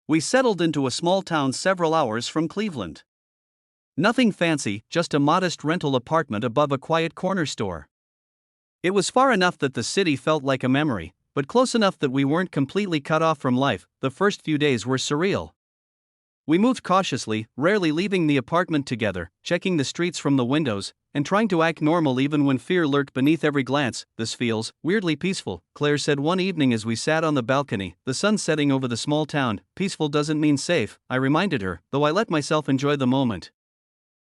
We settled into a small town several hours from Cleveland. Nothing fancy, just a modest rental apartment above a quiet corner store. It was far enough that the city felt like a memory, but close enough that we weren't completely cut off from life. The first few days were surreal. We moved cautiously, rarely leaving the apartment together, checking the streets from the windows, and trying to act normal even when fear lurked beneath every glance. "This feels weirdly peaceful," Claire said one evening as we sat on the balcony, the sun setting over the small town. "Peaceful doesn't mean safe," I reminded her, though I let myself enjoy the moment.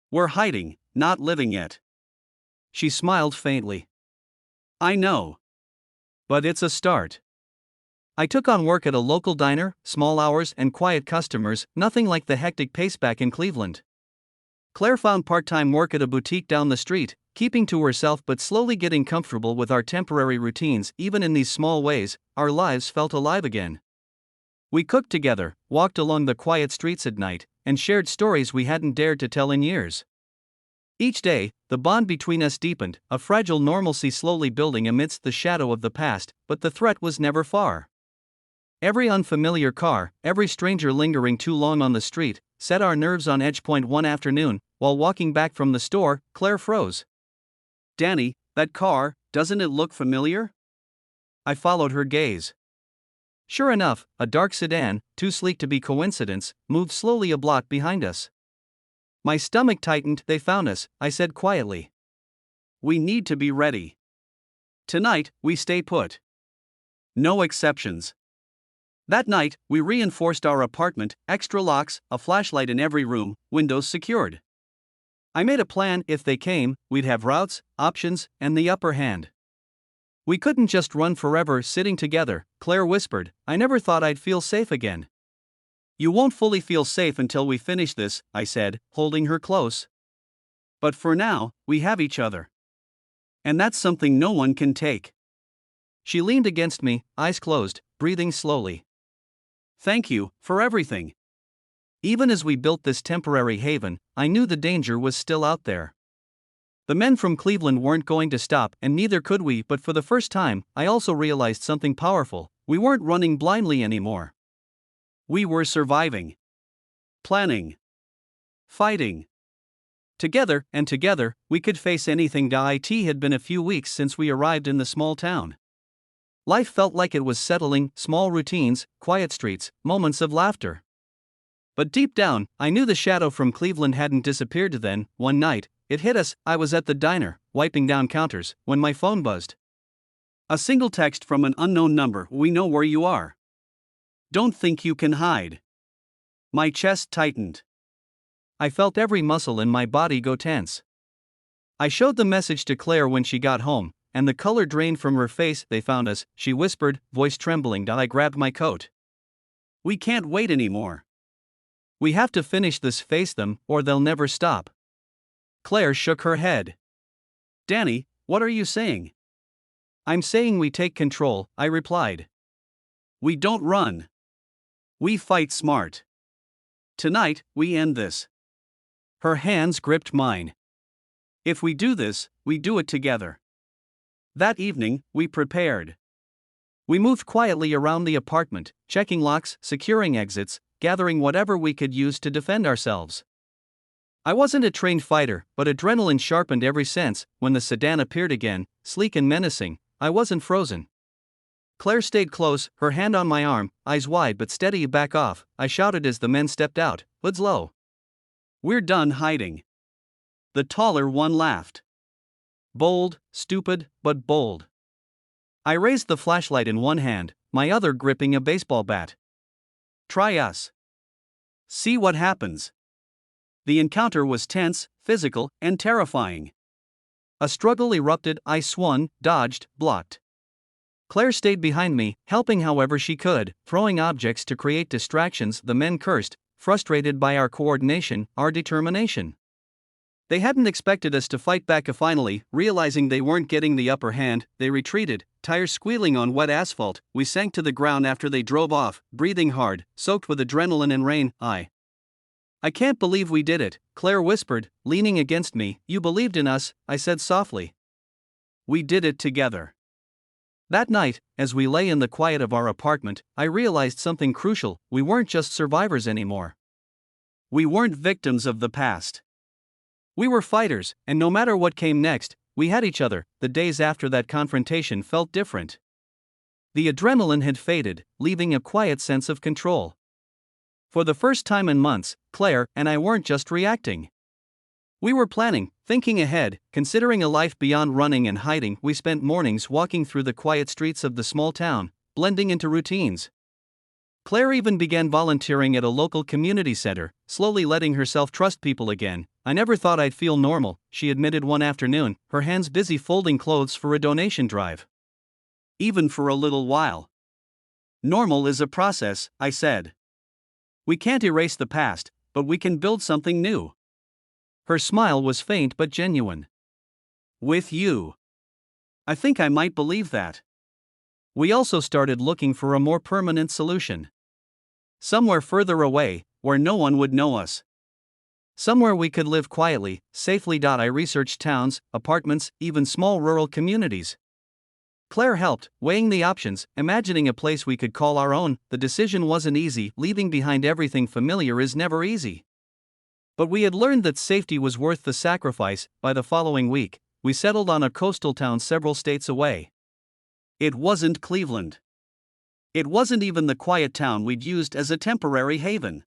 "We're hiding, not living yet." She smiled faintly. "I know. But it's a start." I took on work at a local diner, small hours and quiet customers, nothing like the hectic pace back in Cleveland. Claire found part-time work at a boutique down the street, keeping to herself but slowly getting comfortable with our temporary routines. Even in these small ways, our lives felt alive again. We cooked together, walked along the quiet streets at night, and shared stories we hadn't dared to tell in years. Each day, the bond between us deepened, a fragile normalcy slowly building amidst the shadow of the past, but the threat was never far. Every unfamiliar car, every stranger lingering too long on the street, set our nerves on edge. One afternoon, while walking back from the store, Claire froze. "Danny, that car, doesn't it look familiar?" I followed her gaze. Sure enough, a dark sedan, too sleek to be coincidence, moved slowly a block behind us. My stomach tightened. "They found us," I said quietly. "We need to be ready. Tonight, we stay put. No exceptions." That night, we reinforced our apartment, extra locks, a flashlight in every room, windows secured. I made a plan. If they came, we'd have routes, options, and the upper hand. We couldn't just run forever sitting together, Claire whispered. "I never thought I'd feel safe again." "You won't fully feel safe until we finish this," I said, holding her close. "But for now, we have each other. And that's something no one can take." She leaned against me, eyes closed, breathing slowly. "Thank you for everything." Even as we built this temporary haven, I knew the danger was still out there. The men from Cleveland weren't going to stop, and neither could we. But for the first time, I also realized something powerful. We weren't running blindly anymore. We were surviving. Planning. Fighting. Together, and together, we could face anything. It had been a few weeks since we arrived in the small town. Life felt like it was settling, small routines, quiet streets, moments of laughter. But deep down, I knew the shadow from Cleveland hadn't disappeared. Then, one night, it hit us. I was at the diner, wiping down counters, when my phone buzzed. A single text from an unknown number. "We know where you are. Don't think you can hide." My chest tightened. I felt every muscle in my body go tense. I showed the message to Claire when she got home, and the color drained from her face. "They found us," she whispered, voice trembling. I grabbed my coat. "We can't wait anymore. We have to finish this, face them, or they'll never stop." Claire shook her head. "Danny, what are you saying?" "I'm saying we take control," I replied. "We don't run. We fight smart. Tonight, we end this." Her hands gripped mine. "If we do this, we do it together." That evening, we prepared. We moved quietly around the apartment, checking locks, securing exits, gathering whatever we could use to defend ourselves. I wasn't a trained fighter, but adrenaline sharpened every sense. When the sedan appeared again, sleek and menacing, I wasn't frozen. Claire stayed close, her hand on my arm, eyes wide but steady. "Back off," I shouted as the men stepped out, hoods low. "We're done hiding." The taller one laughed. Bold, stupid, but bold. I raised the flashlight in one hand, my other gripping a baseball bat. "Try us. See what happens." The encounter was tense, physical, and terrifying. A struggle erupted. I swung, dodged, blocked. Claire stayed behind me, helping however she could, throwing objects to create distractions. The men cursed, frustrated by our coordination, our determination. They hadn't expected us to fight back. Finally, realizing they weren't getting the upper hand, they retreated, tires squealing on wet asphalt. We sank to the ground after they drove off, breathing hard, soaked with adrenaline and rain. I can't believe we did it," Claire whispered, leaning against me. "You believed in us," I said softly. "We did it together. That night, as we lay in the quiet of our apartment, I realized something crucial: we weren't just survivors anymore. We weren't victims of the past. We were fighters, and no matter what came next, we had each other. The days after that confrontation felt different. The adrenaline had faded, leaving a quiet sense of control. For the first time in months, Claire and I weren't just reacting. We were planning, thinking ahead, considering a life beyond running and hiding. We spent mornings walking through the quiet streets of the small town, blending into routines. Claire even began volunteering at a local community center, slowly letting herself trust people again. I never thought I'd feel normal, she admitted one afternoon, her hands busy folding clothes for a donation drive. Even for a little while. Normal is a process, I said. We can't erase the past, but we can build something new. Her smile was faint but genuine. With you. I think I might believe that. We also started looking for a more permanent solution. Somewhere further away, where no one would know us. Somewhere we could live quietly, safely. I researched towns, apartments, even small rural communities. Claire helped, weighing the options, imagining a place we could call our own. The decision wasn't easy. Leaving behind everything familiar is never easy. But we had learned that safety was worth the sacrifice. By the following week, we settled on a coastal town several states away. It wasn't Cleveland. It wasn't even the quiet town we'd used as a temporary haven.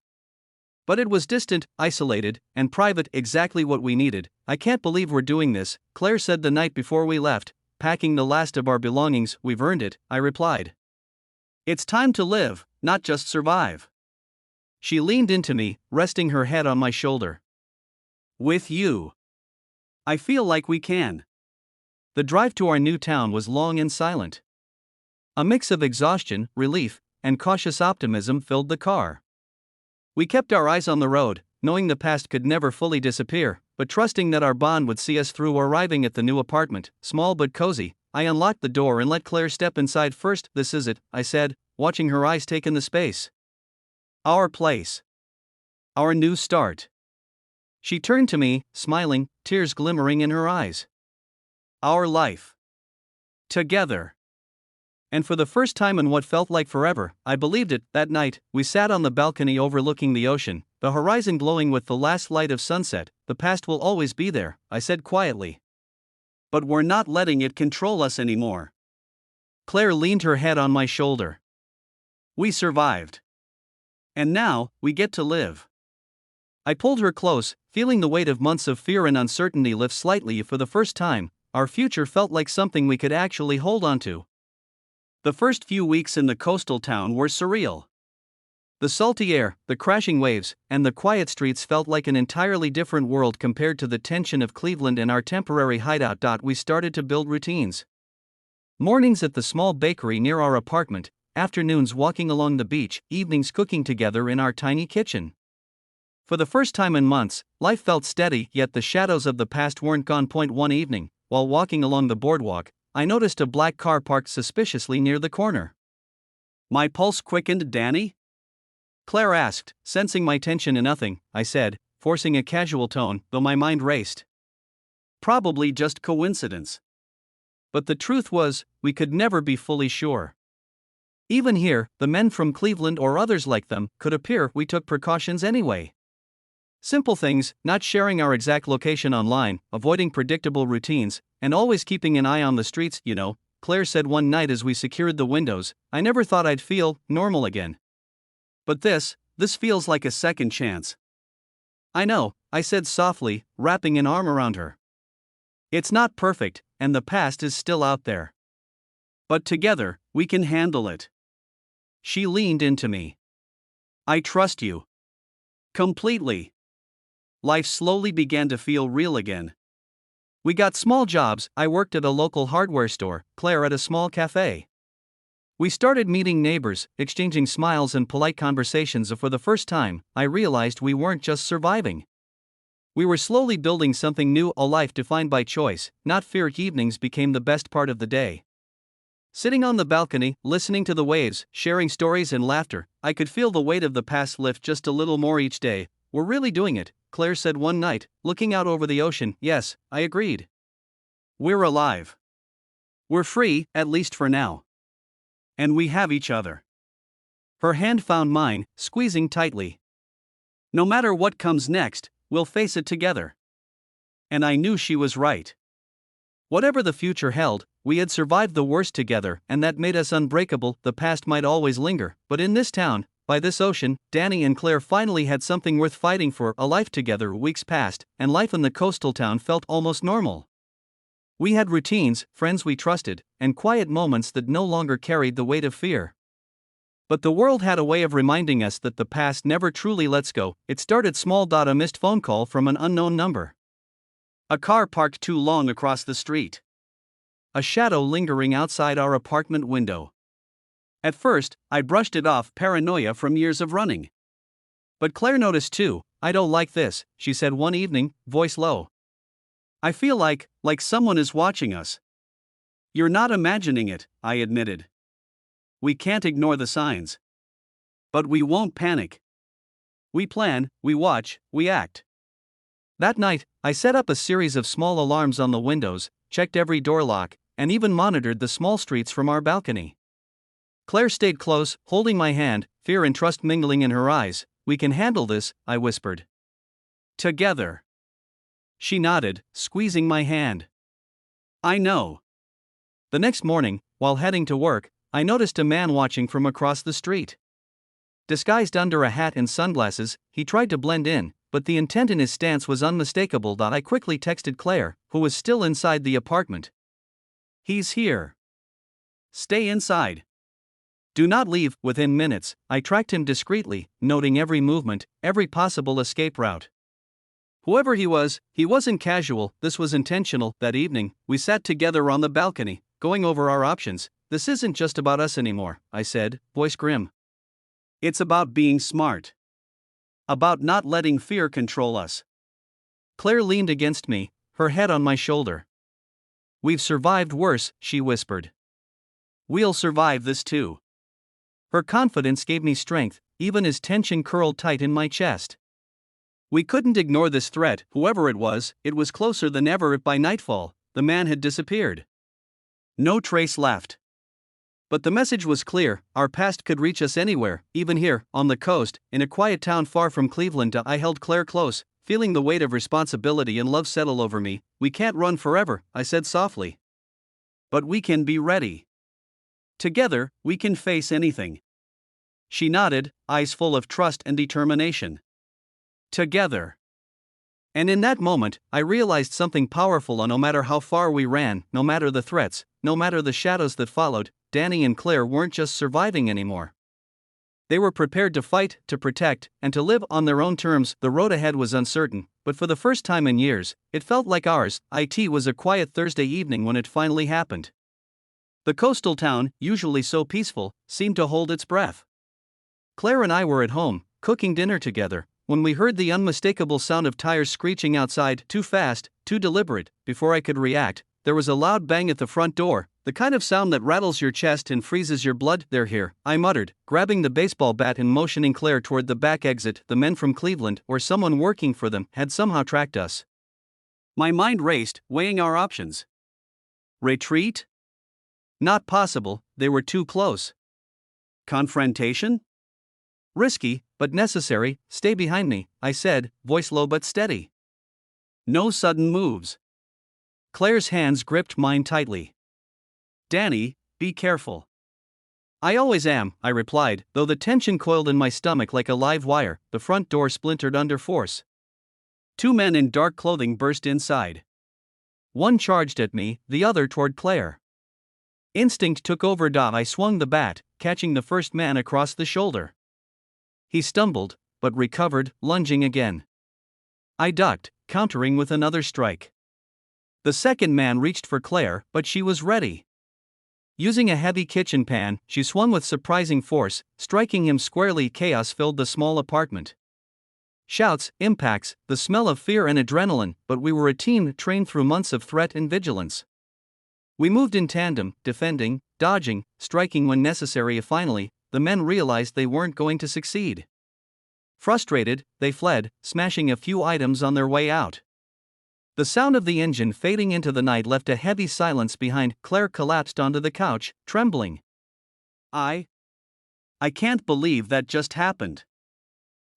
But it was distant, isolated, and private, exactly what we needed. I can't believe we're doing this, Claire said the night before we left, packing the last of our belongings. We've earned it, I replied. It's time to live, not just survive. She leaned into me, resting her head on my shoulder. With you. I feel like we can. The drive to our new town was long and silent. A mix of exhaustion, relief, and cautious optimism filled the car. We kept our eyes on the road, knowing the past could never fully disappear, but trusting that our bond would see us through. Arriving at the new apartment, small but cozy, I unlocked the door and let Claire step inside first. This is it, I said, watching her eyes take in the space. Our place. Our new start. She turned to me, smiling, tears glimmering in her eyes. Our life. Together. And for the first time in what felt like forever, I believed it. That night, we sat on the balcony overlooking the ocean, the horizon glowing with the last light of sunset. The past will always be there, I said quietly. But we're not letting it control us anymore. Claire leaned her head on my shoulder. We survived. And now, we get to live. I pulled her close, feeling the weight of months of fear and uncertainty lift slightly. For the first time, our future felt like something we could actually hold on to. The first few weeks in the coastal town were surreal. The salty air, the crashing waves, and the quiet streets felt like an entirely different world compared to the tension of Cleveland and our temporary hideout. We started to build routines. Mornings at the small bakery near our apartment, afternoons walking along the beach, evenings cooking together in our tiny kitchen. For the first time in months, life felt steady, yet the shadows of the past weren't gone. One evening, while walking along the boardwalk, I noticed a black car parked suspiciously near the corner. My pulse quickened. Danny? Claire asked, sensing my tension. Nothing, I said, forcing a casual tone, though my mind raced. Probably just coincidence. But the truth was, we could never be fully sure. Even here, the men from Cleveland or others like them could appear. We took precautions anyway. Simple things, not sharing our exact location online, avoiding predictable routines, and always keeping an eye on the streets. Claire said one night as we secured the windows, I never thought I'd feel normal again. But this feels like a second chance. I know, I said softly, wrapping an arm around her. It's not perfect, and the past is still out there. But together, we can handle it. She leaned into me. I trust you. Completely. Life slowly began to feel real again. We got small jobs. I worked at a local hardware store, Claire at a small cafe. We started meeting neighbors, exchanging smiles and polite conversations. For the first time, I realized we weren't just surviving. We were slowly building something new, a life defined by choice, not fear. Evenings became the best part of the day. Sitting on the balcony, listening to the waves, sharing stories and laughter, I could feel the weight of the past lift just a little more each day. We're really doing it, Claire said one night, looking out over the ocean. Yes, I agreed. We're alive. We're free, at least for now. And we have each other. Her hand found mine, squeezing tightly. No matter what comes next, we'll face it together. And I knew she was right. Whatever the future held, we had survived the worst together, and that made us unbreakable. The past might always linger, but in this town, by this ocean, Danny and Claire finally had something worth fighting for. A life together. Weeks passed, and life in the coastal town felt almost normal. We had routines, friends we trusted, and quiet moments that no longer carried the weight of fear. But the world had a way of reminding us that the past never truly lets go. It started small. A missed phone call from an unknown number. A car parked too long across the street. A shadow lingering outside our apartment window. At first, I brushed it off, paranoia from years of running. But Claire noticed too. I don't like this, she said one evening, voice low. I feel like someone is watching us. You're not imagining it, I admitted. We can't ignore the signs. But we won't panic. We plan, we watch, we act. That night, I set up a series of small alarms on the windows, checked every door lock, and even monitored the small streets from our balcony. Claire stayed close, holding my hand, fear and trust mingling in her eyes. We can handle this, I whispered. Together. She nodded, squeezing my hand. I know. The next morning, while heading to work, I noticed a man watching from across the street. Disguised under a hat and sunglasses, he tried to blend in, but the intent in his stance was unmistakable. I quickly texted Claire, who was still inside the apartment. He's here. Stay inside. Do not leave. Within minutes, I tracked him discreetly, noting every movement, every possible escape route. Whoever he was, he wasn't casual, this was intentional. That evening, we sat together on the balcony, going over our options. This isn't just about us anymore, I said, voice grim. It's about being smart. About not letting fear control us. Claire leaned against me, her head on my shoulder. We've survived worse, she whispered. We'll survive this too. Her confidence gave me strength, even as tension curled tight in my chest. We couldn't ignore this threat. Whoever it was closer than ever. By nightfall, the man had disappeared. No trace left. But the message was clear, our past could reach us anywhere, even here, on the coast, in a quiet town far from Cleveland. I held Claire close, feeling the weight of responsibility and love settle over me. We can't run forever, I said softly. But we can be ready. Together, we can face anything. She nodded, eyes full of trust and determination. Together. And in that moment, I realized something powerful. No matter how far we ran, no matter the threats, no matter the shadows that followed, Danny and Claire weren't just surviving anymore. They were prepared to fight, to protect, and to live on their own terms. The road ahead was uncertain, but for the first time in years, it felt like ours. It was a quiet Thursday evening when it finally happened. The coastal town, usually so peaceful, seemed to hold its breath. Claire and I were at home, cooking dinner together, when we heard the unmistakable sound of tires screeching outside. Too fast, too deliberate. Before I could react, there was a loud bang at the front door, the kind of sound that rattles your chest and freezes your blood. They're here, I muttered, grabbing the baseball bat and motioning Claire toward the back exit. The men from Cleveland, or someone working for them, had somehow tracked us. My mind raced, weighing our options. Retreat? Not possible, they were too close. Confrontation? Risky, but necessary. Stay behind me, I said, voice low but steady. No sudden moves. Claire's hands gripped mine tightly. Danny, be careful. I always am, I replied, though the tension coiled in my stomach like a live wire. The front door splintered under force. Two men in dark clothing burst inside. One charged at me, the other toward Claire. Instinct took over. I swung the bat, catching the first man across the shoulder. He stumbled, but recovered, lunging again. I ducked, countering with another strike. The second man reached for Claire, but she was ready. Using a heavy kitchen pan, she swung with surprising force, striking him squarely. Chaos filled the small apartment. Shouts, impacts, the smell of fear and adrenaline, but we were a team trained through months of threat and vigilance. We moved in tandem, defending, dodging, striking when necessary. Finally, the men realized they weren't going to succeed. Frustrated, they fled, smashing a few items on their way out. The sound of the engine fading into the night left a heavy silence behind. Claire collapsed onto the couch, trembling. I can't believe that just happened.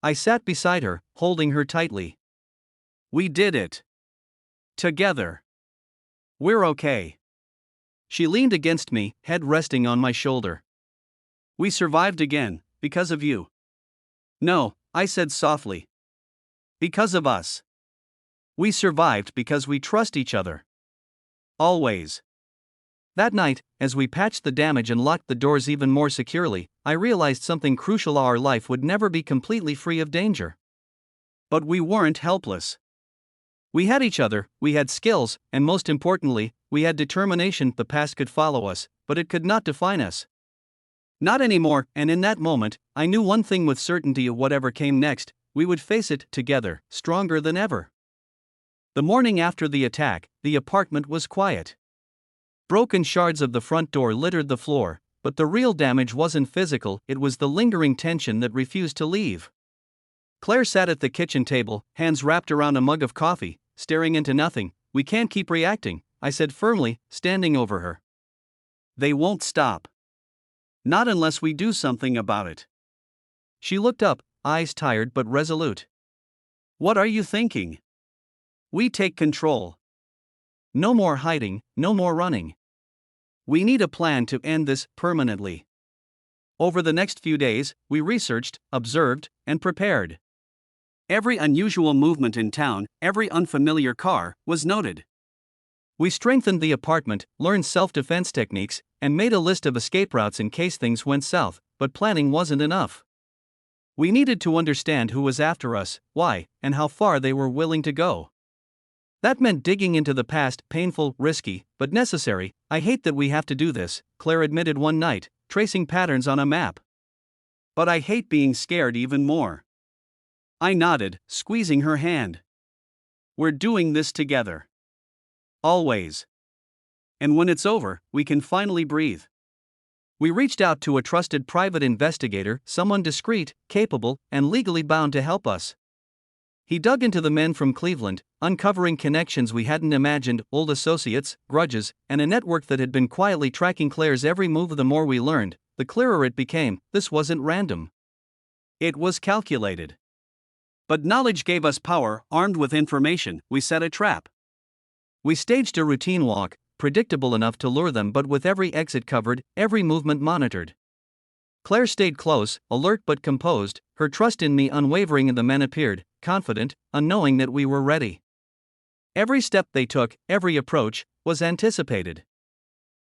I sat beside her, holding her tightly. We did it. Together. We're okay. She leaned against me, head resting on my shoulder. We survived again, because of you. No, I said softly. Because of us. We survived because we trust each other. Always. That night, as we patched the damage and locked the doors even more securely, I realized something crucial: our life would never be completely free of danger. But we weren't helpless. We had each other, we had skills, and most importantly, we had determination. The past could follow us, but it could not define us. Not anymore, and in that moment, I knew one thing with certainty: whatever came next, we would face it together, stronger than ever. The morning after the attack, the apartment was quiet. Broken shards of the front door littered the floor, but the real damage wasn't physical, it was the lingering tension that refused to leave. Claire sat at the kitchen table, hands wrapped around a mug of coffee, staring into nothing. We can't keep reacting, I said firmly, standing over her. They won't stop. Not unless we do something about it. She looked up, eyes tired but resolute. What are you thinking? We take control. No more hiding, no more running. We need a plan to end this permanently. Over the next few days, we researched, observed, and prepared. Every unusual movement in town, every unfamiliar car, was noted. We strengthened the apartment, learned self-defense techniques, and made a list of escape routes in case things went south, but planning wasn't enough. We needed to understand who was after us, why, and how far they were willing to go. That meant digging into the past, painful, risky, but necessary. I hate that we have to do this, Claire admitted one night, tracing patterns on a map. But I hate being scared even more. I nodded, squeezing her hand. We're doing this together. Always. And when it's over, we can finally breathe. We reached out to a trusted private investigator, someone discreet, capable, and legally bound to help us. He dug into the men from Cleveland, uncovering connections we hadn't imagined, old associates, grudges, and a network that had been quietly tracking Claire's every move. The more we learned, the clearer it became: this wasn't random. It was calculated. But knowledge gave us power. Armed with information, we set a trap. We staged a routine walk, predictable enough to lure them but with every exit covered, every movement monitored. Claire stayed close, alert but composed, her trust in me unwavering, and the men appeared, confident, unknowing that we were ready. Every step they took, every approach, was anticipated.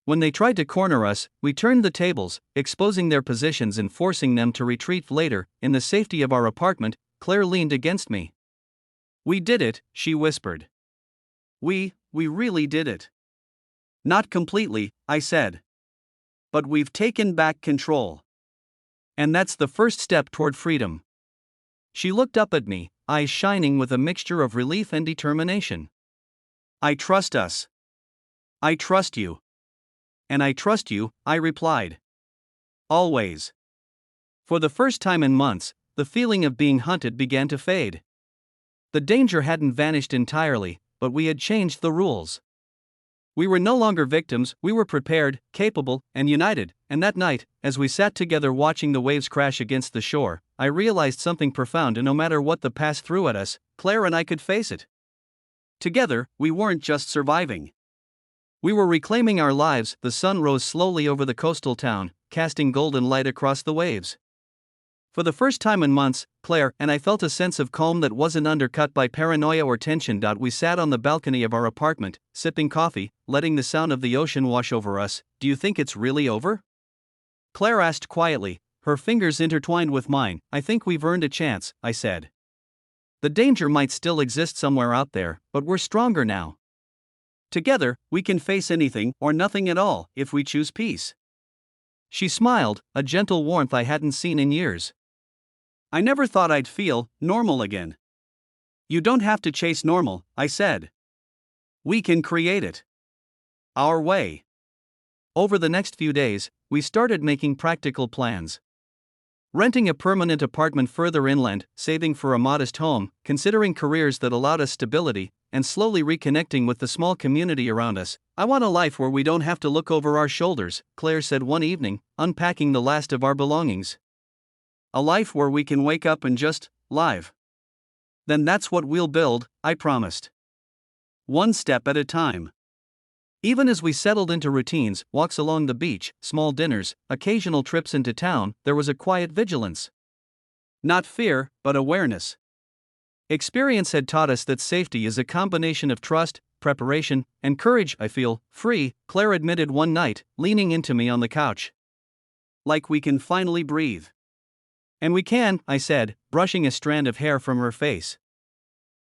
When they tried to corner us, we turned the tables, exposing their positions and forcing them to retreat. Later, in the safety of our apartment, Claire leaned against me. We did it, she whispered. We really did it. Not completely, I said. But we've taken back control. And that's the first step toward freedom. She looked up at me, eyes shining with a mixture of relief and determination. I trust us. I trust you. And I trust you, I replied. Always. For the first time in months, the feeling of being hunted began to fade. The danger hadn't vanished entirely, but we had changed the rules. We were no longer victims, we were prepared, capable, and united. And that night, as we sat together watching the waves crash against the shore, I realized something profound: and no matter what the past threw at us, Claire and I could face it. Together, we weren't just surviving. We were reclaiming our lives. The sun rose slowly over the coastal town, casting golden light across the waves. For the first time in months, Claire and I felt a sense of calm that wasn't undercut by paranoia or tension. We sat on the balcony of our apartment, sipping coffee, letting the sound of the ocean wash over us. Do you think it's really over? Claire asked quietly, her fingers intertwined with mine. I think we've earned a chance, I said. The danger might still exist somewhere out there, but we're stronger now. Together, we can face anything or nothing at all if we choose peace. She smiled, a gentle warmth I hadn't seen in years. I never thought I'd feel normal again. You don't have to chase normal, I said. We can create it. Our way. Over the next few days, we started making practical plans. Renting a permanent apartment further inland, saving for a modest home, considering careers that allowed us stability, and slowly reconnecting with the small community around us. I want a life where we don't have to look over our shoulders, Claire said one evening, unpacking the last of our belongings. A life where we can wake up and just live. Then that's what we'll build, I promised. One step at a time. Even as we settled into routines, walks along the beach, small dinners, occasional trips into town, there was a quiet vigilance. Not fear, but awareness. Experience had taught us that safety is a combination of trust, preparation, and courage. I feel free, Claire admitted one night, leaning into me on the couch. Like we can finally breathe. And we can, I said, brushing a strand of hair from her face.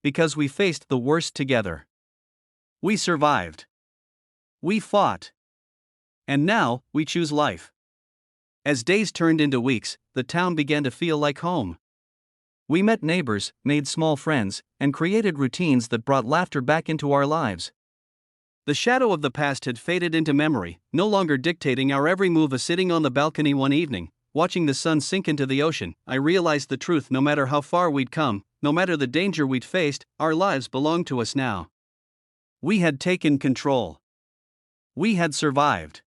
Because we faced the worst together. We survived. We fought. And now, we choose life. As days turned into weeks, the town began to feel like home. We met neighbors, made small friends, and created routines that brought laughter back into our lives. The shadow of the past had faded into memory, no longer dictating our every move. Sitting on the balcony one evening, watching the sun sink into the ocean, I realized the truth. No matter how far we'd come, no matter the danger we'd faced, our lives belonged to us now. We had taken control. We had survived.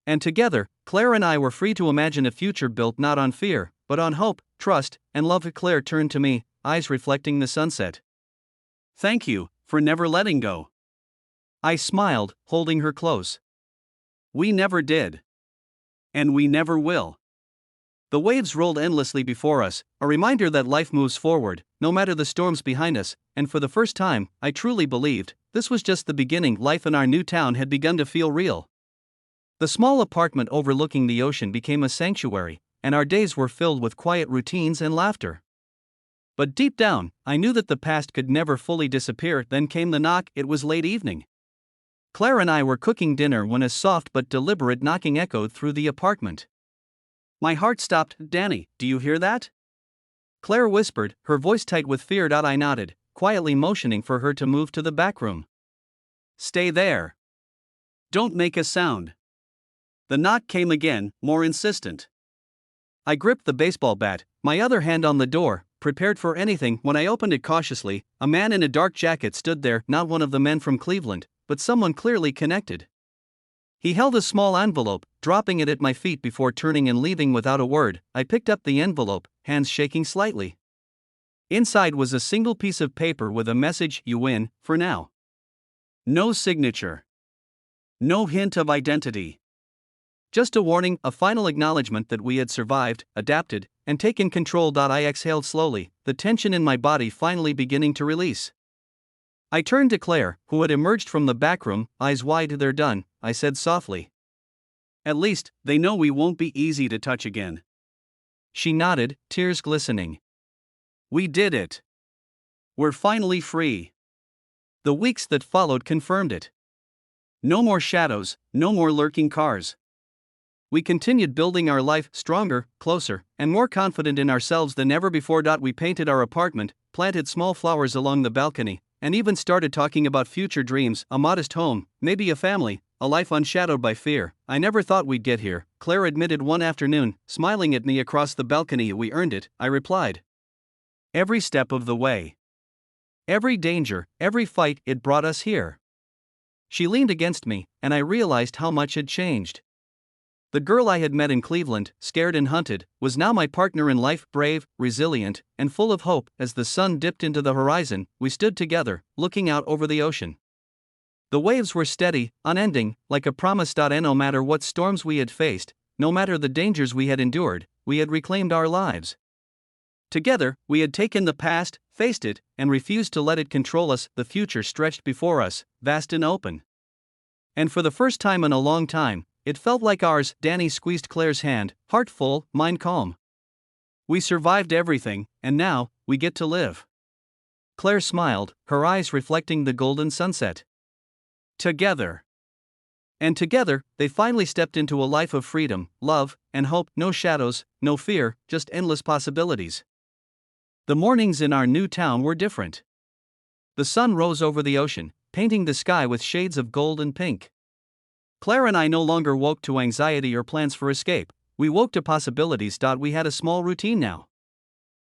And together, Claire and I were free to imagine a future built not on fear, but on hope, trust, and love. Claire turned to me, eyes reflecting the sunset. Thank you for never letting go. I smiled, holding her close. We never did. And we never will. The waves rolled endlessly before us, a reminder that life moves forward, no matter the storms behind us, and for the first time, I truly believed this was just the beginning. Life in our new town had begun to feel real. The small apartment overlooking the ocean became a sanctuary, and our days were filled with quiet routines and laughter. But deep down, I knew that the past could never fully disappear. Then came the knock. It was late evening. Claire and I were cooking dinner when a soft but deliberate knocking echoed through the apartment. My heart stopped. Danny, do you hear that? Claire whispered, her voice tight with fear. I nodded, quietly motioning for her to move to the back room. Stay there. Don't make a sound. The knock came again, more insistent. I gripped the baseball bat, my other hand on the door, prepared for anything. When I opened it cautiously, a man in a dark jacket stood there, not one of the men from Cleveland, but someone clearly connected. He held a small envelope, dropping it at my feet before turning and leaving without a word. I picked up the envelope, hands shaking slightly. Inside was a single piece of paper with a message: you win, for now. No signature. No hint of identity. Just a warning, a final acknowledgement that we had survived, adapted, and taken control. I exhaled slowly, the tension in my body finally beginning to release. I turned to Claire, who had emerged from the back room, eyes wide. They're done, I said softly. At least, they know we won't be easy to touch again. She nodded, tears glistening. We did it. We're finally free. The weeks that followed confirmed it. No more shadows, no more lurking cars. We continued building our life, stronger, closer, and more confident in ourselves than ever before. We painted our apartment, planted small flowers along the balcony, and even started talking about future dreams: a modest home, maybe a family, a life unshadowed by fear. I never thought we'd get here, Claire admitted one afternoon, smiling at me across the balcony. We earned it, I replied. Every step of the way. Every danger, every fight, it brought us here. She leaned against me, and I realized how much had changed. The girl I had met in Cleveland, scared and hunted, was now my partner in life, brave, resilient, and full of hope. As the sun dipped into the horizon, we stood together, looking out over the ocean. The waves were steady, unending, like a promise. And no matter what storms we had faced, no matter the dangers we had endured, we had reclaimed our lives. Together, we had taken the past, faced it, and refused to let it control us. The future stretched before us, vast and open. And for the first time in a long time, it felt like ours. Danny squeezed Claire's hand, heart full, mind calm. We survived everything, and now, we get to live. Claire smiled, her eyes reflecting the golden sunset. Together. And together, they finally stepped into a life of freedom, love, and hope. No shadows, no fear, just endless possibilities. The mornings in our new town were different. The sun rose over the ocean, painting the sky with shades of gold and pink. Claire and I no longer woke to anxiety or plans for escape. We woke to possibilities. We had a small routine now.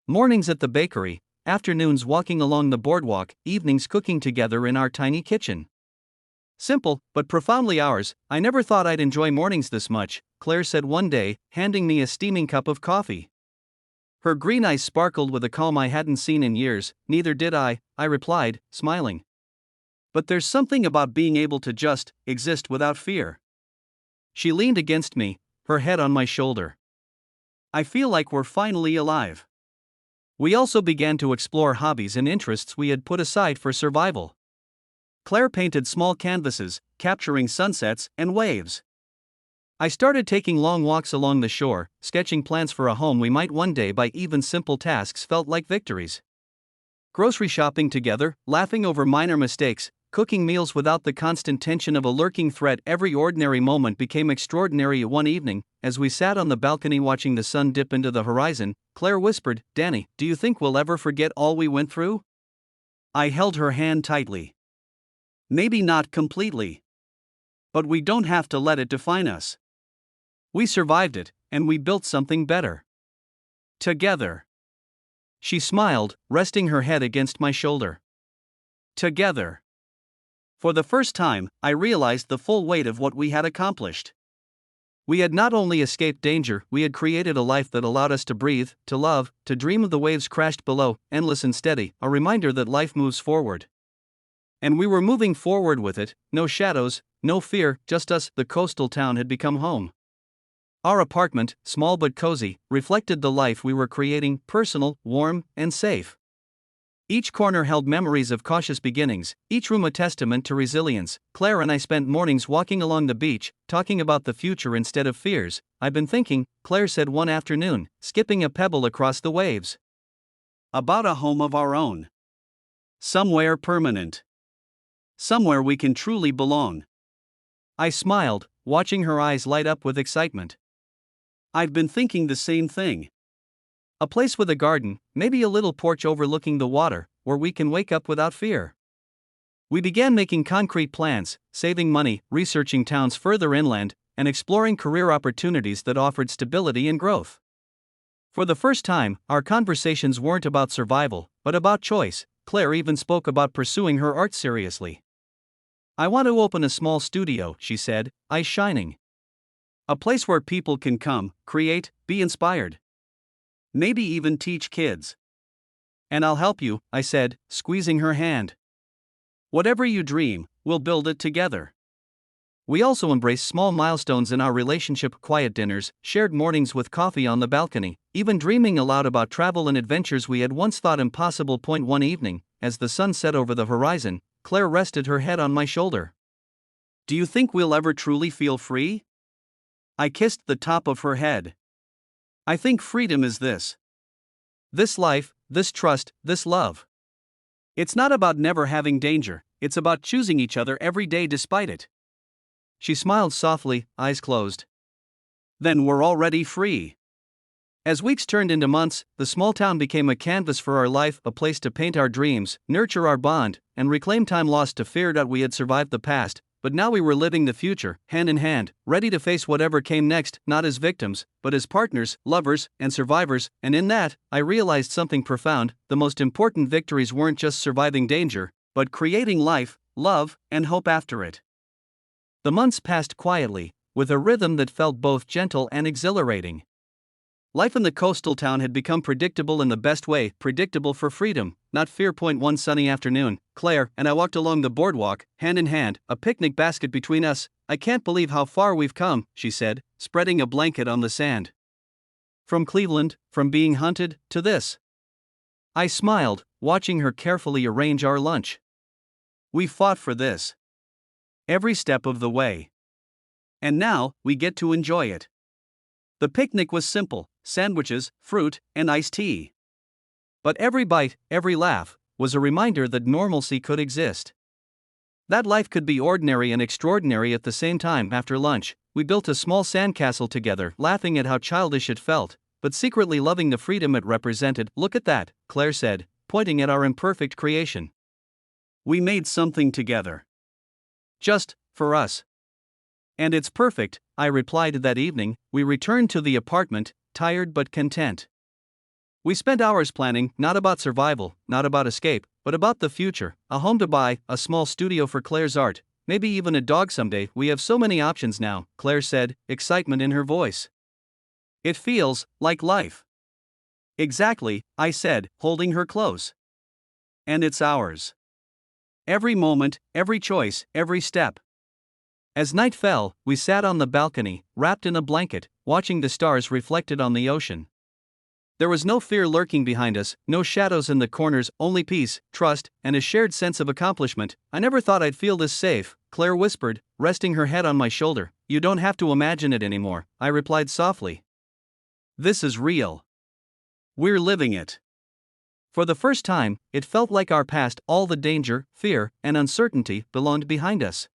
Mornings at the bakery, afternoons walking along the boardwalk, evenings cooking together in our tiny kitchen. Simple, but profoundly ours. I never thought I'd enjoy mornings this much, Claire said one day, handing me a steaming cup of coffee. Her green eyes sparkled with a calm I hadn't seen in years. Neither did I replied, smiling. But there's something about being able to just exist without fear. She leaned against me, her head on my shoulder. I feel like we're finally alive. We also began to explore hobbies and interests we had put aside for survival. Claire painted small canvases, capturing sunsets and waves. I started taking long walks along the shore, sketching plans for a home we might one day buy. Even simple tasks felt like victories. Grocery shopping together, laughing over minor mistakes, cooking meals without the constant tension of a lurking threat. Every ordinary moment became extraordinary. One evening, as we sat on the balcony watching the sun dip into the horizon, Claire whispered, "Danny, do you think we'll ever forget all we went through?" I held her hand tightly. Maybe not completely. But we don't have to let it define us. We survived it, and we built something better. Together. She smiled, resting her head against my shoulder. Together. For the first time, I realized the full weight of what we had accomplished. We had not only escaped danger, we had created a life that allowed us to breathe, to love, to dream of the waves crashed below, endless and steady, a reminder that life moves forward. And we were moving forward with it, no shadows, no fear, just us. The coastal town had become home. Our apartment, small but cozy, reflected the life we were creating, personal, warm, and safe. Each corner held memories of cautious beginnings, each room a testament to resilience. Claire and I spent mornings walking along the beach, talking about the future instead of fears. "I've been thinking," Claire said one afternoon, skipping a pebble across the waves. "About a home of our own. Somewhere permanent. Somewhere we can truly belong." I smiled, watching her eyes light up with excitement. "I've been thinking the same thing. A place with a garden, maybe a little porch overlooking the water, where we can wake up without fear." We began making concrete plans, saving money, researching towns further inland, and exploring career opportunities that offered stability and growth. For the first time, our conversations weren't about survival, but about choice. Claire even spoke about pursuing her art seriously. "I want to open a small studio," she said, eyes shining. "A place where people can come, create, be inspired. Maybe even teach kids." "And I'll help you," I said, squeezing her hand. "Whatever you dream, we'll build it together." We also embraced small milestones in our relationship: quiet dinners, shared mornings with coffee on the balcony, even dreaming aloud about travel and adventures we had once thought impossible. One evening, as the sun set over the horizon, Claire rested her head on my shoulder. "Do you think we'll ever truly feel free?" I kissed the top of her head. "I think freedom is this. This life, this trust, this love. It's not about never having danger, it's about choosing each other every day despite it." She smiled softly, eyes closed. "Then we're already free." As weeks turned into months, the small town became a canvas for our life, a place to paint our dreams, nurture our bond, and reclaim time lost to fear. We had survived the past, but now we were living the future, hand in hand, ready to face whatever came next, not as victims, but as partners, lovers, and survivors. And in that, I realized something profound: the most important victories weren't just surviving danger, but creating life, love, and hope after it. The months passed quietly, with a rhythm that felt both gentle and exhilarating. Life in the coastal town had become predictable in the best way, predictable for freedom, not fear. One sunny afternoon, Claire and I walked along the boardwalk, hand in hand, a picnic basket between us. "I can't believe how far we've come," she said, spreading a blanket on the sand. "From Cleveland, from being hunted, to this." I smiled, watching her carefully arrange our lunch. "We fought for this. Every step of the way. And now, we get to enjoy it." The picnic was simple: sandwiches, fruit, and iced tea. But every bite, every laugh, was a reminder that normalcy could exist. That life could be ordinary and extraordinary at the same time. After lunch, we built a small sandcastle together, laughing at how childish it felt, but secretly loving the freedom it represented. "Look at that," Claire said, pointing at our imperfect creation. "We made something together. Just for us. And it's perfect, I replied that evening. We returned to the apartment, tired but content. We spent hours planning, not about survival, not about escape, but about the future, a home to buy, a small studio for Claire's art, maybe even a dog someday. We have so many options now, Claire said, excitement in her voice. It feels like life. Exactly, I said, holding her close. And it's ours. Every moment, every choice, every step. As night fell, we sat on the balcony, wrapped in a blanket, watching the stars reflected on the ocean. There was no fear lurking behind us, no shadows in the corners, only peace, trust, and a shared sense of accomplishment. I never thought I'd feel this safe, Claire whispered, resting her head on my shoulder. You don't have to imagine it anymore, I replied softly. This is real. We're living it. For the first time, it felt like our past, all the danger, fear, and uncertainty, belonged behind us.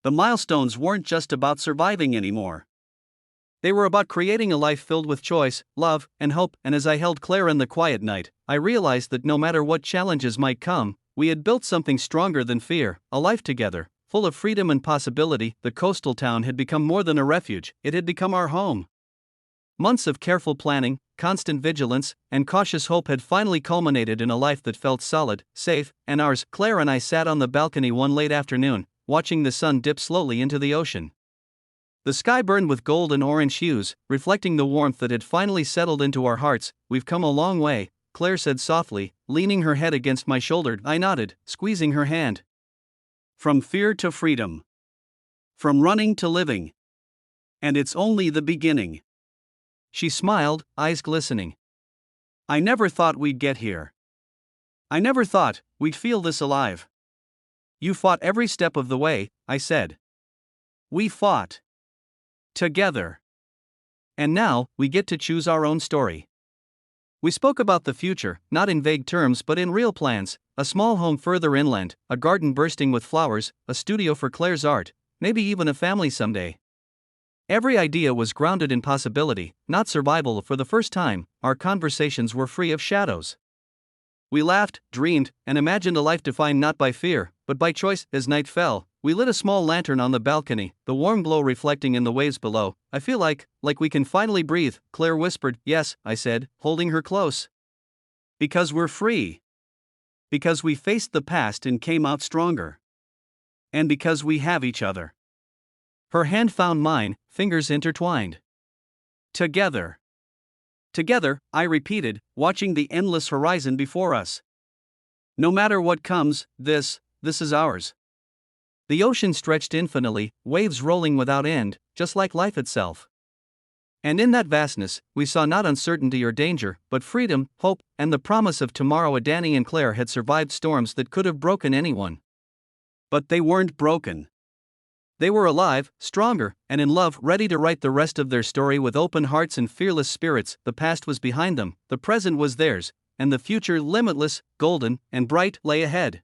The milestones weren't just about surviving anymore. They were about creating a life filled with choice, love, and hope. And as I held Claire in the quiet night, I realized that no matter what challenges might come, we had built something stronger than fear, a life together, full of freedom and possibility. The coastal town had become more than a refuge, it had become our home. Months of careful planning, constant vigilance, and cautious hope had finally culminated in a life that felt solid, safe, and ours. Claire and I sat on the balcony one late afternoon, watching the sun dip slowly into the ocean. The sky burned with gold and orange hues, reflecting the warmth that had finally settled into our hearts. We've come a long way, Claire said softly, leaning her head against my shoulder. I nodded, squeezing her hand. From fear to freedom. From running to living. And it's only the beginning. She smiled, eyes glistening. I never thought we'd get here. I never thought we'd feel this alive. You fought every step of the way, I said. We fought. Together. And now, we get to choose our own story. We spoke about the future, not in vague terms but in real plans, a small home further inland, a garden bursting with flowers, a studio for Claire's art, maybe even a family someday. Every idea was grounded in possibility, not survival. For the first time, our conversations were free of shadows. We laughed, dreamed, and imagined a life defined not by fear, but by choice. As night fell, we lit a small lantern on the balcony, the warm glow reflecting in the waves below. I feel like we can finally breathe, Claire whispered. Yes, I said, holding her close. Because we're free. Because we faced the past and came out stronger. And because we have each other. Her hand found mine, fingers intertwined. Together. Together, I repeated, watching the endless horizon before us. No matter what comes, this is ours. The ocean stretched infinitely, waves rolling without end, just like life itself. And in that vastness, we saw not uncertainty or danger, but freedom, hope, and the promise of tomorrow. Danny and Claire had survived storms that could have broken anyone. But they weren't broken. They were alive, stronger, and in love, ready to write the rest of their story with open hearts and fearless spirits. The past was behind them, the present was theirs, and the future, limitless, golden, and bright, lay ahead.